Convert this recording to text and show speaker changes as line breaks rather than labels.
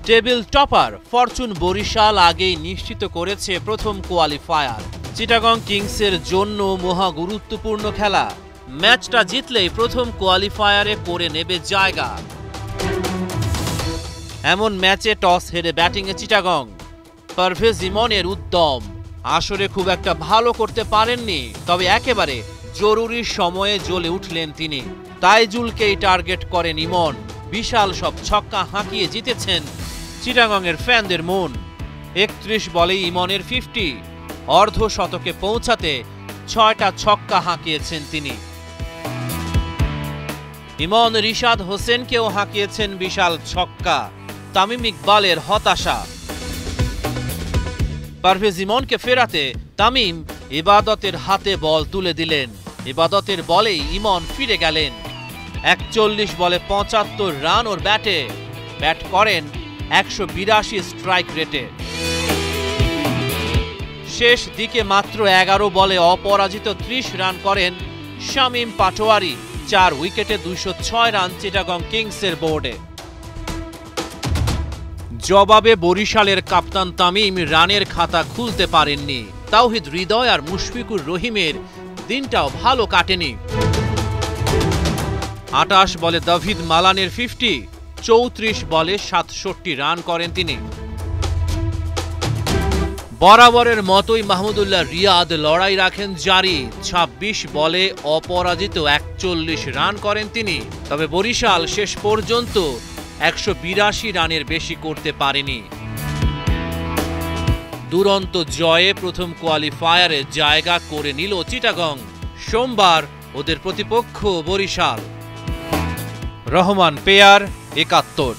Table topper Fortune Barishal আগেই নিশ্চিত করেছে প্রথম কোয়ালিফায়ার। চিটাগং কিংসের জন্য মহা গুরুত্বপূর্ণ খেলা। ম্যাচটা জিতলেই প্রথম কোয়ালিফায়ারে করে নেবে জায়গা। এমন ম্যাচে টস হেরে ব্যাটিংয়ে চিটাগং। পারভেজ ইমনের উদ্যম। আসরে খুব একটা ভালো করতে পারেননি, তবে একেবারে জরুরি সময়ে জ্বলে উঠলেন তিনি। তাইজুলকেই টার্গেট করেন ইমন। বিশাল সব ছক্কা হাঁকিয়ে জিতেছেন চিটাগংয়ের ফ্যানদের মন। ৩১ বলেই ইমনের 50, অর্ধ শতকে পৌঁছাতে ৬টা ছক্কা হাঁকিয়েছেন তিনি। ইমন রিশাদ হোসেনকেও হাঁকিয়েছেন বিশাল ছক্কা। তামিম ইকবালের হতাশা। পারভেজ ইমনকে ফেরাতে তামিম ইবাদতের হাতে বল তুলে দিলেন। ইবাদতের বলেই ইমন ফিরে গেলেন। ৪১ বলে ৭৫ রান ওর ব্যাটে। ব্যাট করেন ১৮২ স্ট্রাইক রেটে। শেষ দিকে মাত্র ১১ বলে অপরাজিত ৩০ রান করেন শামীম পাটোয়ারি। ৪ উইকেটে ২০৬ রান চিটাগং কিংসের বোর্ডে। জবাবে বরিশালের কাপ্তান তামিম রানের খাতা খুলতে পারেননি। তাওহিদ হৃদয় আর মুশফিকুর রহিমের দিনটাও ভালো কাটেনি। ২৮ বলে দাভিদ মালানের 50, ৩৪ বলে ৬৭ রান করেন তিনি। বরাবরের মতোই মাহমুদুল্লাহ রিয়াদ লড়াই রাখেন জারি। ২৬ বলে অপরাজিত ৪১ রান করেন তিনি। তবে বরিশাল শেষ পর্যন্ত ১৮২ রানের বেশি করতে পারেনি। দুরন্ত জয়ে প্রথম কোয়ালিফায়ারে জায়গা করে নিল চিটাগং। সোমবার ওদের প্রতিপক্ষ বরিশাল। রহমান পেয়ার, ৭১।